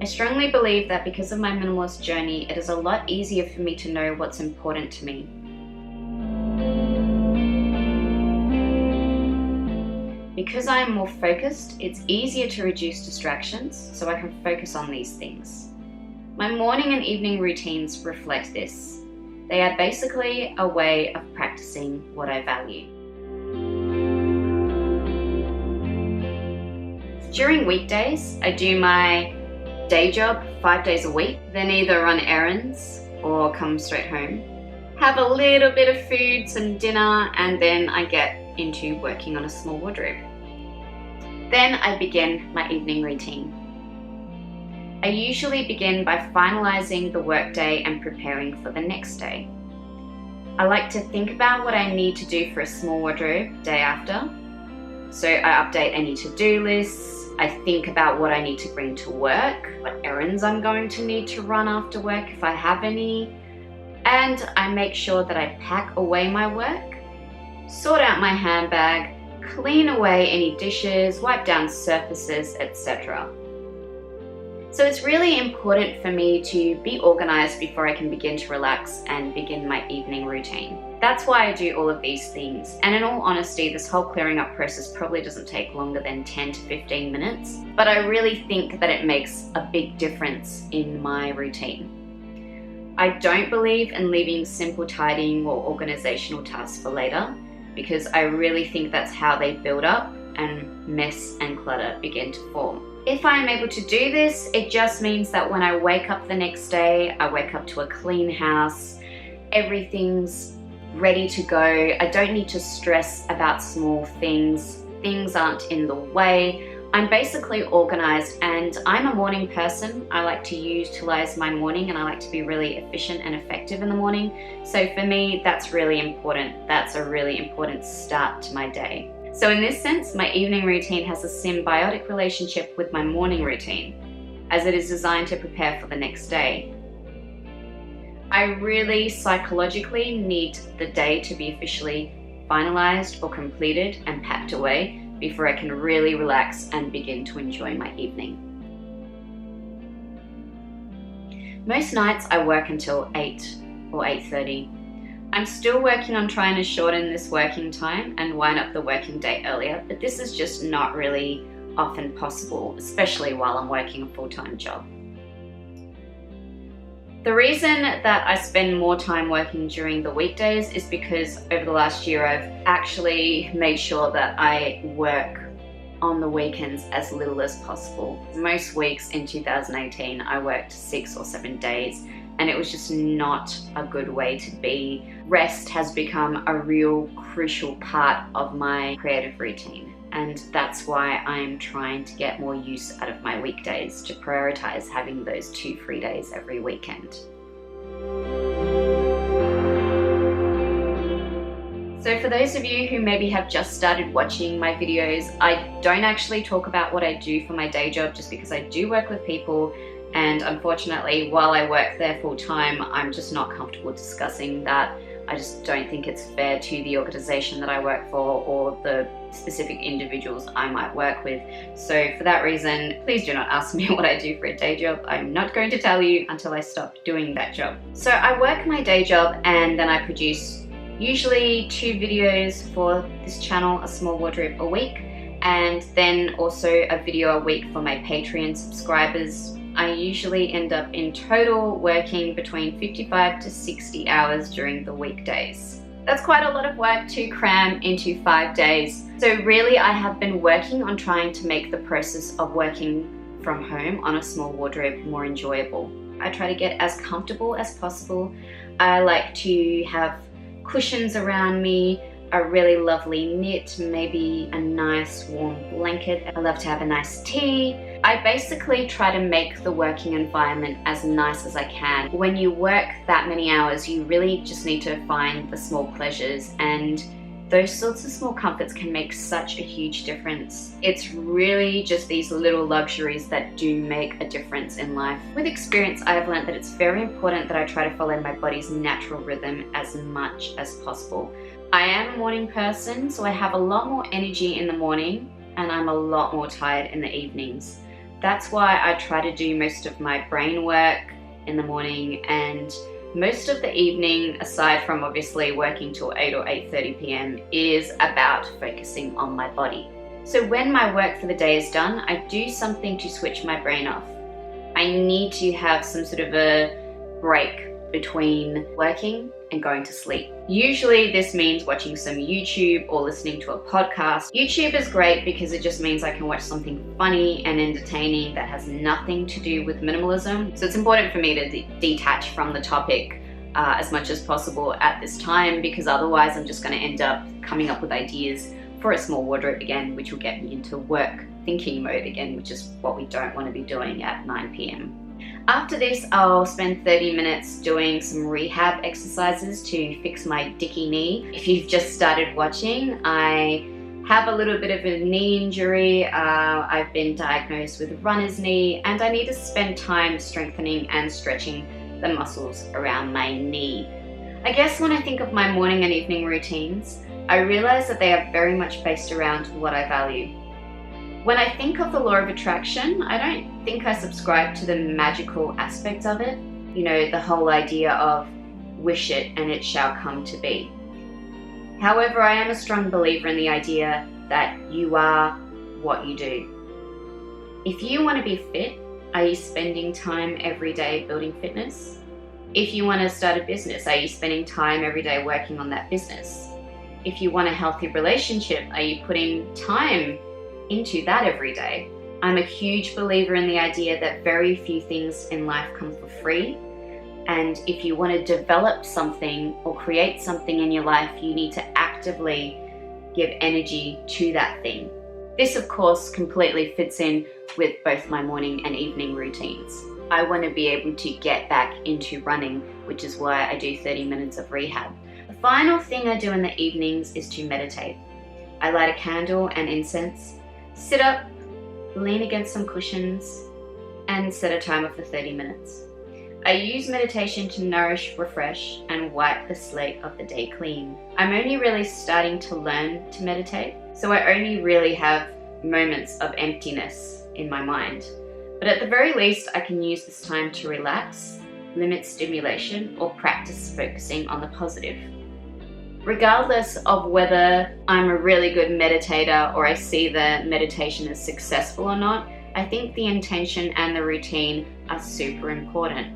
I strongly believe that because of my minimalist journey, it is a lot easier for me to know what's important to me. Because I am more focused, it's easier to reduce distractions so I can focus on these things. My morning and evening routines reflect this. They are basically a way of practicing what I value. During weekdays, I do my day job 5 days a week, then either run errands or come straight home, have a little bit of food, some dinner, and then I get into working on a small wardrobe. Then I begin my evening routine. I usually begin by finalising the workday and preparing for the next day. I like to think about what I need to do for a small wardrobe day after. So I update any to-do lists, I think about what I need to bring to work, what errands I'm going to need to run after work if I have any, and I make sure that I pack away my work, sort out my handbag, clean away any dishes, wipe down surfaces, etc. So it's really important for me to be organised before I can begin to relax and begin my evening routine. That's why I do all of these things. And in all honesty, this whole clearing up process probably doesn't take longer than 10 to 15 minutes, but I really think that it makes a big difference in my routine. I don't believe in leaving simple tidying or organisational tasks for later, because I really think that's how they build up and mess and clutter begin to form. If I am able to do this, it just means that when I wake up the next day, I wake up to a clean house, everything's ready to go. I don't need to stress about small things. Things aren't in the way. I'm basically organized, and I'm a morning person. I like to utilize my morning, and I like to be really efficient and effective in the morning. So for me, that's really important. That's a really important start to my day. So in this sense, my evening routine has a symbiotic relationship with my morning routine, as it is designed to prepare for the next day. I really psychologically need the day to be officially finalized or completed and packed away before I can really relax and begin to enjoy my evening. Most nights I work until 8 or 8:30. I'm still working on trying to shorten this working time and wind up the working day earlier, but this is just not really often possible, especially while I'm working a full-time job. The reason that I spend more time working during the weekdays is because over the last year I've actually made sure that I work on the weekends as little as possible. Most weeks in 2018 I worked 6 or 7 days, and it was just not a good way to be. Rest has become a real crucial part of my creative routine, and that's why I'm trying to get more use out of my weekdays to prioritize having those 2 free days every weekend. So for those of you who maybe have just started watching my videos, I don't actually talk about what I do for my day job just because I do work with people. And unfortunately, while I work there full time, I'm just not comfortable discussing that. I just don't think it's fair to the organisation that I work for or the specific individuals I might work with. So for that reason, please do not ask me what I do for a day job. I'm not going to tell you until I stop doing that job. So I work my day job, and then I produce usually 2 videos for this channel, a small wardrobe a week, and then also a video a week for my Patreon subscribers. I usually end up in total working between 55 to 60 hours during the weekdays. That's quite a lot of work to cram into 5 days. So really I have been working on trying to make the process of working from home on a small wardrobe more enjoyable. I try to get as comfortable as possible. I like to have cushions around me, a really lovely knit, maybe a nice warm blanket. I love to have a nice tea. I basically try to make the working environment as nice as I can. When you work that many hours, you really just need to find the small pleasures, and those sorts of small comforts can make such a huge difference. It's really just these little luxuries that do make a difference in life. With experience, I have learned that it's very important that I try to follow my body's natural rhythm as much as possible. I am a morning person, so I have a lot more energy in the morning, and I'm a lot more tired in the evenings. That's why I try to do most of my brain work in the morning, and most of the evening, aside from obviously working till 8 or 8:30 p.m, is about focusing on my body. So when my work for the day is done, I do something to switch my brain off. I need to have some sort of a break between working and going to sleep. Usually this means watching some YouTube or listening to a podcast. YouTube is great because it just means I can watch something funny and entertaining that has nothing to do with minimalism. So it's important for me to detach from the topic as much as possible at this time, because otherwise I'm just going to end up coming up with ideas for a small wardrobe again, which will get me into work thinking mode again, which is what we don't want to be doing at 9 p.m. After this, I'll spend 30 minutes doing some rehab exercises to fix my dicky knee. If you've just started watching, I have a little bit of a knee injury. I've been diagnosed with runner's knee, and I need to spend time strengthening and stretching the muscles around my knee. I guess when I think of my morning and evening routines, I realize that they are very much based around what I value. When I think of the law of attraction, I don't think I subscribe to the magical aspect of it. You know, the whole idea of wish it and it shall come to be. However, I am a strong believer in the idea that you are what you do. If you want to be fit, are you spending time every day building fitness? If you want to start a business, are you spending time every day working on that business? If you want a healthy relationship, are you putting time into that every day? I'm a huge believer in the idea that very few things in life come for free. And if you want to develop something or create something in your life, you need to actively give energy to that thing. This, of course, completely fits in with both my morning and evening routines. I want to be able to get back into running, which is why I do 30 minutes of rehab. The final thing I do in the evenings is to meditate. I light a candle and incense, sit up, lean against some cushions, and set a timer for 30 minutes. I use meditation to nourish, refresh, and wipe the slate of the day clean. I'm only really starting to learn to meditate, so I only really have moments of emptiness in my mind. But at the very least, I can use this time to relax, limit stimulation, or practice focusing on the positive. Regardless of whether I'm a really good meditator or I see the meditation as successful or not, I think the intention and the routine are super important.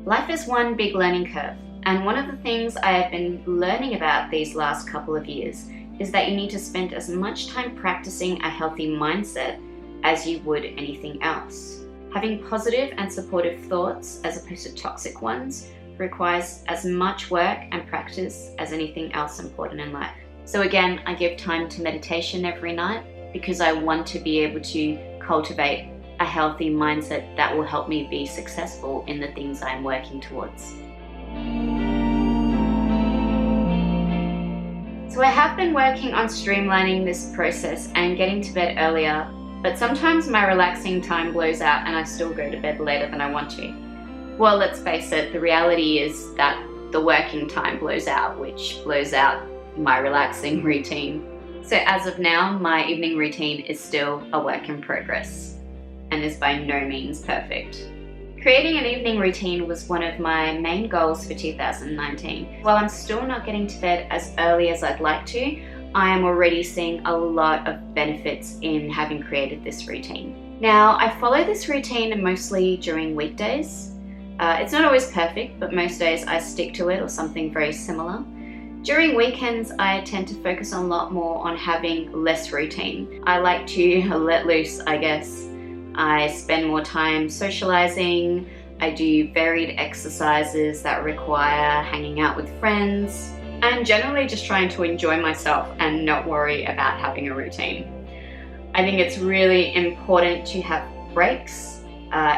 Life is one big learning curve, and one of the things I have been learning about these last couple of years is that you need to spend as much time practicing a healthy mindset as you would anything else. Having positive and supportive thoughts as opposed to toxic ones requires as much work and practice as anything else important in life. So again, I give time to meditation every night because I want to be able to cultivate a healthy mindset that will help me be successful in the things I'm working towards. So I have been working on streamlining this process and getting to bed earlier, but sometimes my relaxing time blows out and I still go to bed later than I want to. Well, let's face it, the reality is that the working time blows out, which blows out my relaxing routine. So as of now, my evening routine is still a work in progress and is by no means perfect. Creating an evening routine was one of my main goals for 2019. While I'm still not getting to bed as early as I'd like to, I am already seeing a lot of benefits in having created this routine. Now, I follow this routine mostly during weekdays. It's not always perfect, but most days I stick to it or something very similar. During weekends, I tend to focus a lot more on having less routine. I like to let loose, I guess. I spend more time socializing. I do varied exercises that require hanging out with friends, and generally just trying to enjoy myself and not worry about having a routine. I think it's really important to have breaks,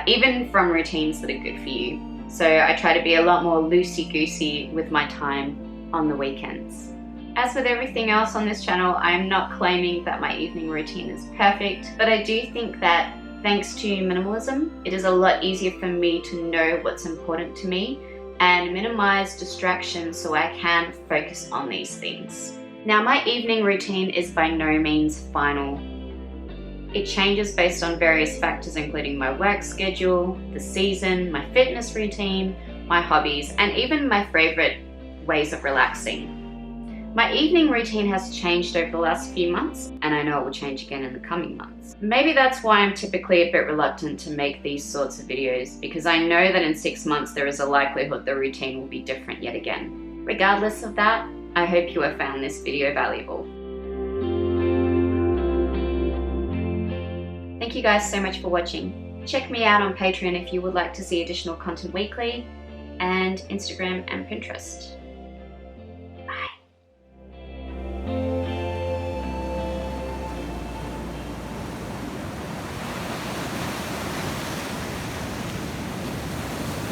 even from routines that are good for you. So I try to be a lot more loosey-goosey with my time on the weekends. As with everything else on this channel, I'm not claiming that my evening routine is perfect, but I do think that thanks to minimalism, it is a lot easier for me to know what's important to me and minimize distractions so I can focus on these things. Now, my evening routine is by no means final. It changes based on various factors, including my work schedule, the season, my fitness routine, my hobbies, and even my favorite ways of relaxing. My evening routine has changed over the last few months, and I know it will change again in the coming months. Maybe that's why I'm typically a bit reluctant to make these sorts of videos, because I know that in 6 months there is a likelihood the routine will be different yet again. Regardless of that, I hope you have found this video valuable. Thank you guys so much for watching. Check me out on Patreon if you would like to see additional content weekly, and Instagram and Pinterest.